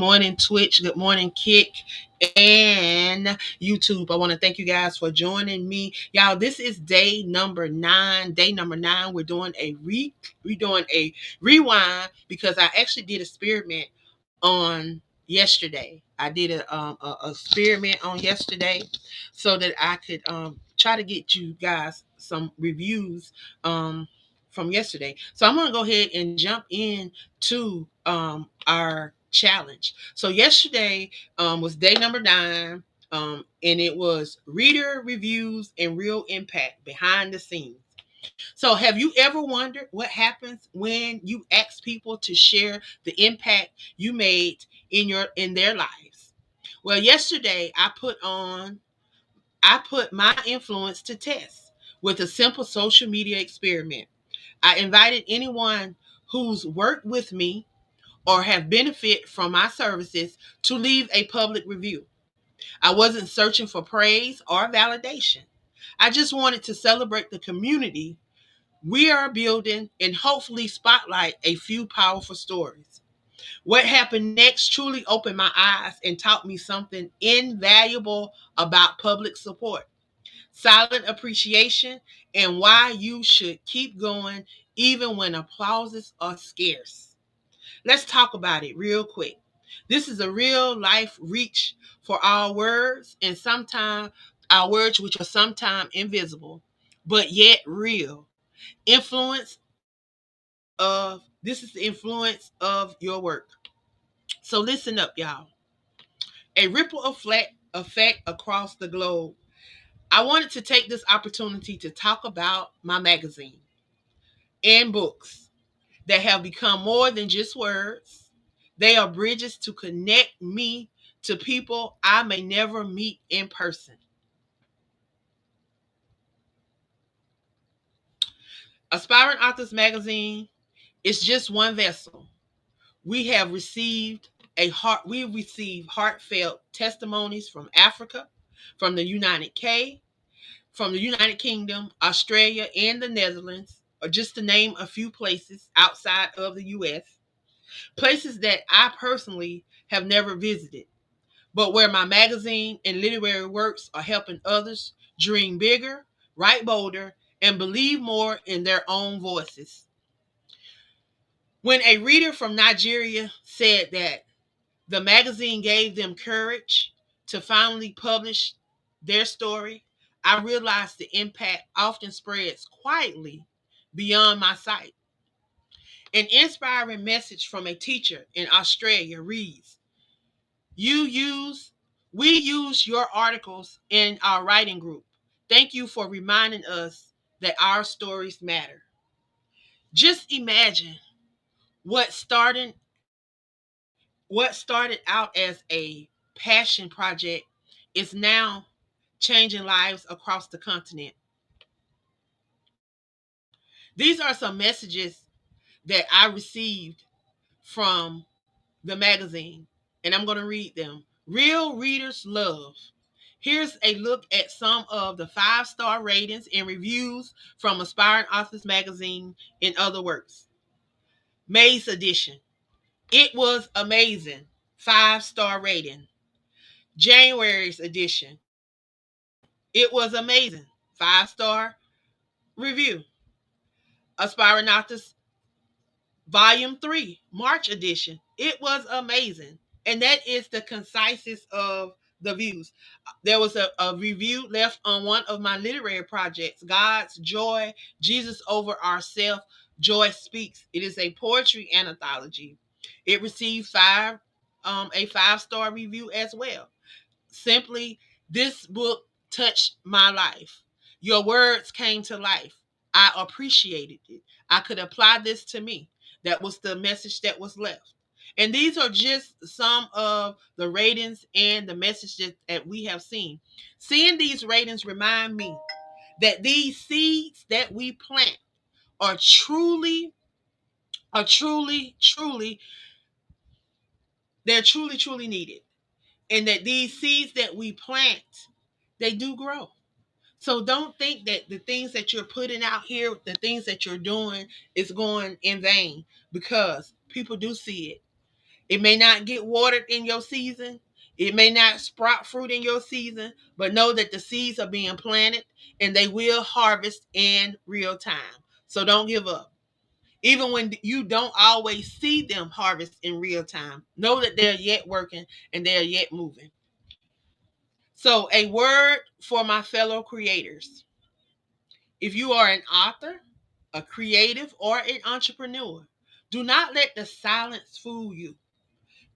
Morning, Twitch. Good morning, Kick and YouTube. I want to thank you guys for joining me. Y'all, this is day number 9. Day number 9. We're doing a rewind because I actually did experiment on yesterday. I did a experiment on yesterday so that I could try to get you guys some reviews from yesterday. So I'm going to go ahead and jump in to our challenge. So yesterday was day number 9, and it was reader reviews and real impact behind the scenes. So have you ever wondered what happens when you ask people to share the impact you made in their lives? Well, yesterday I put my influence to test with a simple social media experiment. I invited anyone who's worked with me or have benefit from my services to leave a public review. I wasn't searching for praise or validation. I just wanted to celebrate the community we are building and hopefully spotlight a few powerful stories. What happened next truly opened my eyes and taught me something invaluable about public support, silent appreciation, and why you should keep going even when applauses are scarce. Let's talk about it real quick. This is a real life reach for our words, and sometimes our words which are sometimes invisible, but yet real. Influence this is the influence of your work. So listen up, y'all. A ripple effect across the globe. I wanted to take this opportunity to talk about my magazine and books that have become more than just words. They are bridges to connect me to people I may never meet in person. Aspiring Authors Magazine is just one vessel. We received heartfelt testimonies from Africa, from the from the United Kingdom, Australia, and the Netherlands, or just to name a few places outside of the US, places that I personally have never visited, but where my magazine and literary works are helping others dream bigger, write bolder, and believe more in their own voices. When a reader from Nigeria said that the magazine gave them courage to finally publish their story, I realized the impact often spreads quietly beyond my sight. An inspiring message from a teacher in Australia reads, You use we use your articles in our writing group. Thank you for reminding us that our stories matter. Just imagine what started what started out as a passion project is now changing lives across the continent. These are some messages that I received from the magazine, and I'm going to read them. Real readers love. Here's a look at some of the 5-star ratings and reviews from Aspiring Authors Magazine and other works. May's edition. It was amazing. 5-star rating. January's edition. It was amazing. 5-star review. Aspiring Authors Volume 3, March edition. It was amazing. And that is the concisest of the views. There was a review left on one of my literary projects, God's Joy, Jesus Over Ourself, Joy Speaks. It is a poetry anthology. It received a 5-star review as well. Simply, this book touched my life. Your words came to life. I appreciated it. I could apply this to me. That was the message that was left. And these are just some of the ratings and the messages that we have seen. Seeing these ratings remind me that these seeds that we plant are truly, they're truly needed. And that these seeds that we plant, they do grow. So don't think that the things that you're putting out here, the things that you're doing is going in vain, because people do see it. It may not get watered in your season. It may not sprout fruit in your season, but know that the seeds are being planted and they will harvest in real time. So don't give up. Even when you don't always see them harvest in real time, know that they're yet working and they're yet moving. So, a word for my fellow creators. If you are an author, a creative, or an entrepreneur, do not let the silence fool you.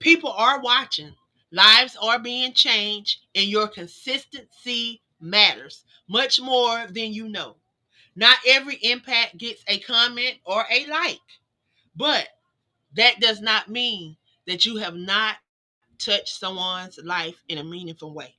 People are watching, lives are being changed, and your consistency matters much more than you know. Not every impact gets a comment or a like, but that does not mean that you have not touched someone's life in a meaningful way.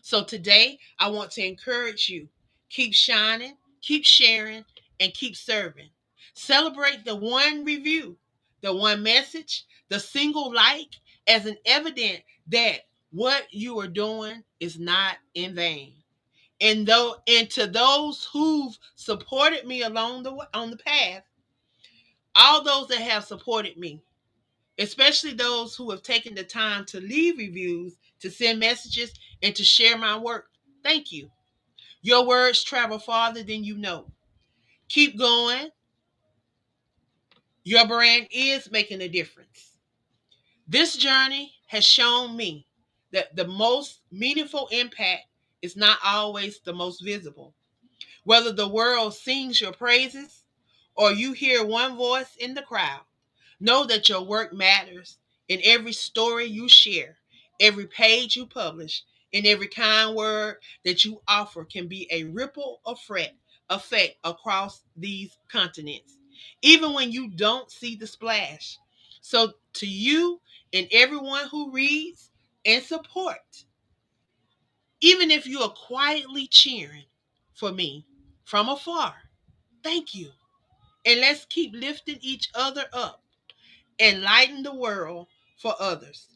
So today, I want to encourage you, keep shining, keep sharing, and keep serving. Celebrate the one review, the one message, the single like as an evidence that what you are doing is not in vain. And to those who've supported me along on the path, all those that have supported me, especially those who have taken the time to leave reviews, to send messages, and to share my work. Thank you. Your words travel farther than you know. Keep going. Your brand is making a difference. This journey has shown me that the most meaningful impact is not always the most visible. Whether the world sings your praises or you hear one voice in the crowd, know that your work matters in every story you share, every page you publish, and every kind word that you offer can be a ripple effect across these continents, even when you don't see the splash. So, to you and everyone who reads and support, even if you are quietly cheering for me from afar, thank you. And let's keep lifting each other up and lighten the world for others.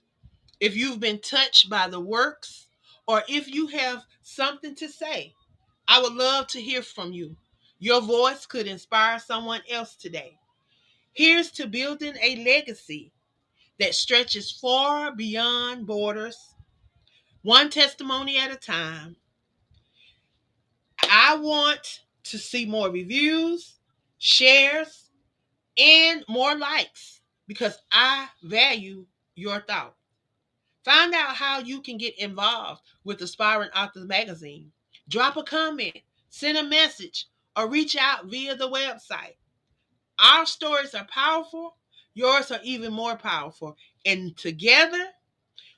If you've been touched by the works or if you have something to say, I would love to hear from you. Your voice could inspire someone else today. Here's to building a legacy that stretches far beyond borders, one testimony at a time. I want to see more reviews, shares, and more likes because I value your thought. Find out how you can get involved with Aspiring Authors Magazine. Drop a comment, send a message, or reach out via the website. Our stories are powerful, yours are even more powerful. And together,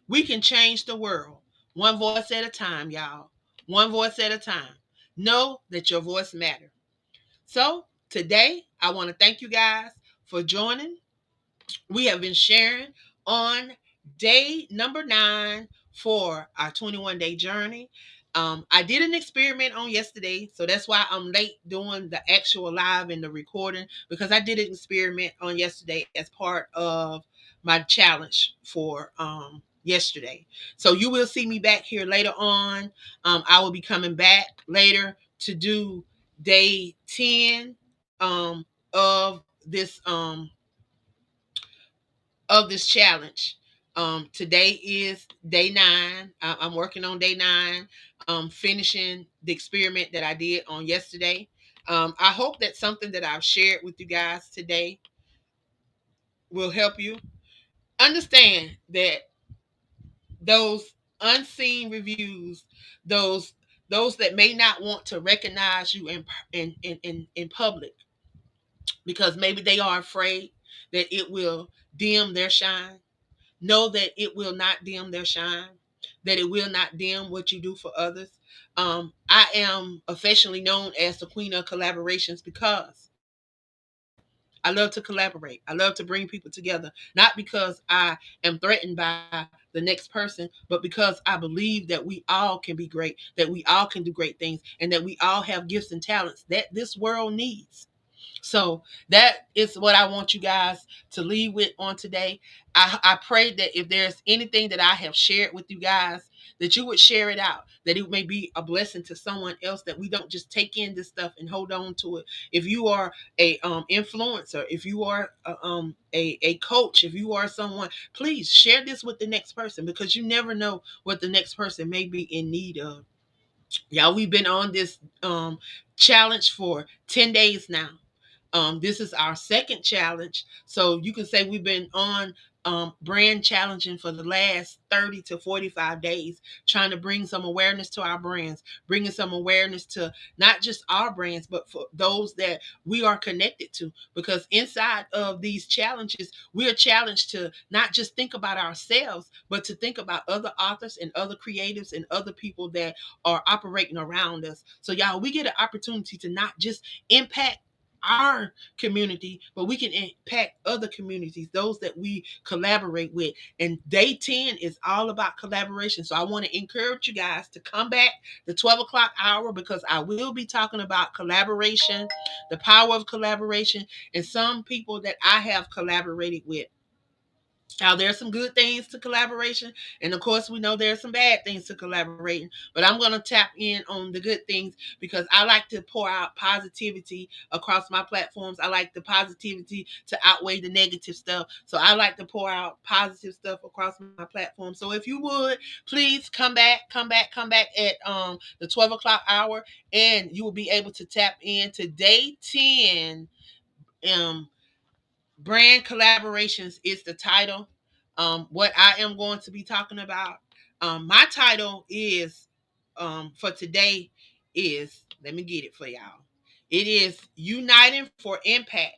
we can change the world. One voice at a time, y'all. One voice at a time. Know that your voice matters. So, today, I want to thank you guys for joining. We have been sharing on day number 9 for our 21-day journey. I did an experiment on yesterday, so that's why I'm late doing the actual live and the recording, because I did an experiment on yesterday as part of my challenge for yesterday. So you will see me back here later on. I will be coming back later to do day 10 of this challenge. Today is day 9. I'm working on day 9, finishing the experiment that I did on yesterday. I hope that something that I've shared with you guys today will help you understand that those unseen reviews, those those that may not want to recognize you in public because maybe they are afraid that it will dim their shine. Know that it will not dim their shine, that it will not dim what you do for others. I am affectionately known as the Queen of Collaborations because I love to collaborate. I love to bring people together, not because I am threatened by the next person, but because I believe that we all can be great, that we all can do great things, and that we all have gifts and talents that this world needs. So that is what I want you guys to leave with on today. I pray that if there's anything that I have shared with you guys, that you would share it out, that it may be a blessing to someone else, that we don't just take in this stuff and hold on to it. If you are a influencer, if you are a coach, if you are someone, please share this with the next person, because you never know what the next person may be in need of. Y'all, we've been on this challenge for 10 days now. This is our second challenge. So you can say we've been on brand challenging for the last 30 to 45 days, trying to bring some awareness to our brands, bringing some awareness to not just our brands, but for those that we are connected to. Because inside of these challenges, we are challenged to not just think about ourselves, but to think about other authors and other creatives and other people that are operating around us. So, y'all, we get an opportunity to not just impact our community, but we can impact other communities, those that we collaborate with. And day 10 is all about collaboration. So I want to encourage you guys to come back the 12 o'clock hour, because I will be talking about collaboration, the power of collaboration, and some people that I have collaborated with. Now, there's some good things to collaboration, and of course, we know there's some bad things to collaborating. But I'm going to tap in on the good things, because I like to pour out positivity across my platforms. I like the positivity to outweigh the negative stuff. So I like to pour out positive stuff across my platform. So if you would, please come back at the 12 o'clock hour, and you will be able to tap in to day 10. Um, Brand collaborations is the title. What I am going to be talking about. My title is for today is, let me get it for y'all. It is Uniting for Impact,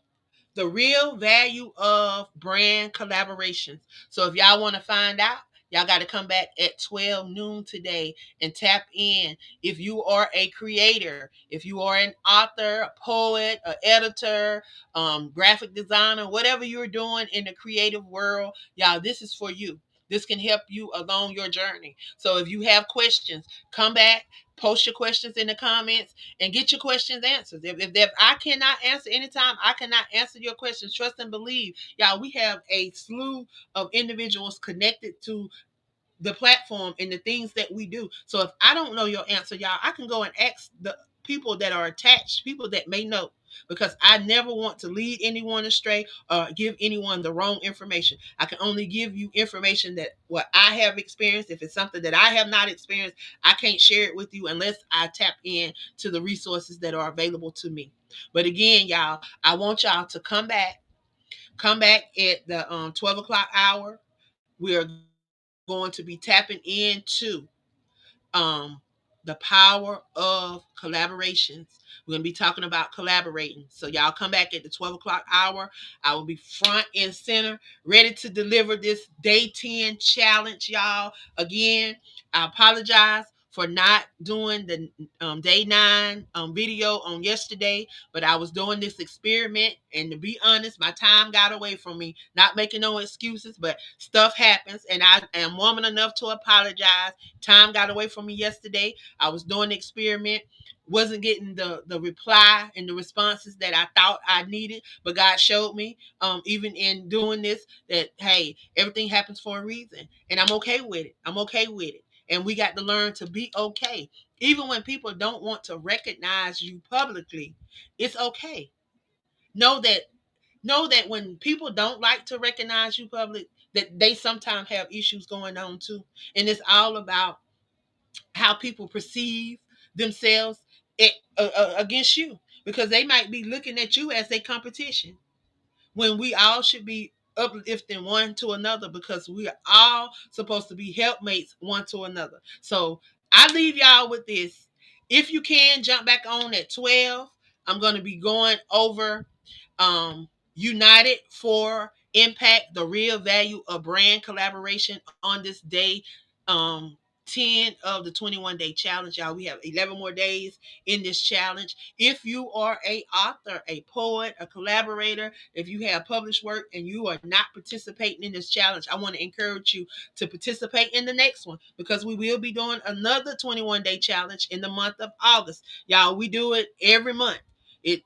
the real value of brand collaborations. So if y'all want to find out, y'all got to come back at 12 noon today and tap in. If you are a creator, if you are an author, a poet, an editor, graphic designer, whatever you're doing in the creative world, y'all, this is for you. This can help you along your journey. So if you have questions, come back, post your questions in the comments, and get your questions answered. If I cannot answer anytime, I cannot answer your questions. Trust and believe. Y'all, we have a slew of individuals connected to the platform and the things that we do. So if I don't know your answer, y'all, I can go and ask the people that are attached, people that may know, because I never want to lead anyone astray or give anyone the wrong information. I can only give you information that what I have experienced. If it's something that I have not experienced, I can't share it with you unless I tap in to the resources that are available to me. But again, y'all, I want y'all to come back at the 12 o'clock hour. We are going to be tapping into um, the power of collaborations. We're going to be talking about collaborating. So y'all come back at the 12 o'clock hour. I will be front and center, ready to deliver this day 10 challenge, y'all. Again, I apologize for not doing the day 9 video on yesterday, but I was doing this experiment, and to be honest, my time got away from me. Not making no excuses, but stuff happens, and I am woman enough to apologize. Time got away from me yesterday. I was doing the experiment, wasn't getting the reply and the responses that I thought I needed, but God showed me, even in doing this, that hey, everything happens for a reason, and I'm okay with it. I'm okay with it, and we got to learn to be okay, even when people don't want to recognize you publicly. It's okay. Know that when people don't like to recognize you public, that they sometimes have issues going on too, and it's all about how people perceive themselves against you, because they might be looking at you as a competition, when we all should be uplifting one to another, because we are all supposed to be helpmates one to another. So I leave y'all with this. If you can jump back on at 12, I'm going to be going over United for Impact, the real value of brand collaboration on this day. Um, 10 of the 21-day challenge, y'all. We have 11 more days in this challenge. If you are a author, a poet, a collaborator, if you have published work and you are not participating in this challenge, I want to encourage you to participate in the next one, because we will be doing another 21-day challenge in the month of August. Y'all, we do it every month.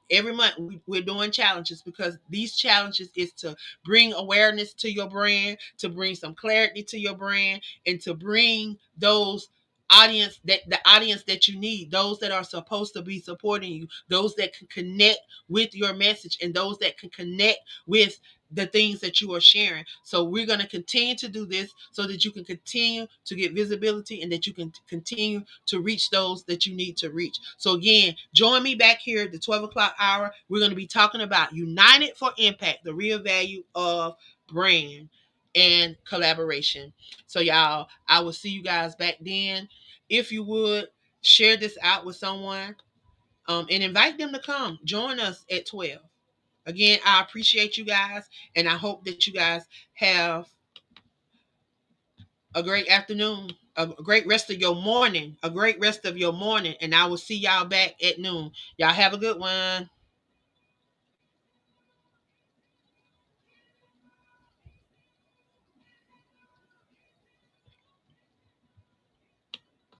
Every month we're doing challenges, because these challenges is to bring awareness to your brand, to bring some clarity to your brand, and to bring those audience, that the audience that you need, those that are supposed to be supporting you, those that can connect with your message, and those that can connect with the things that you are sharing. So we're going to continue to do this so that you can continue to get visibility, and that you can continue to reach those that you need to reach. So again, join me back here at the 12 o'clock hour. We're going to be talking about United for Impact, the real value of brand and collaboration. So y'all, I will see you guys back then. If you would, share this out with someone, and invite them to come join us at 12. Again, I appreciate you guys, and I hope that you guys have a great afternoon, a great rest of your morning, and I will see y'all back at noon. Y'all have a good one.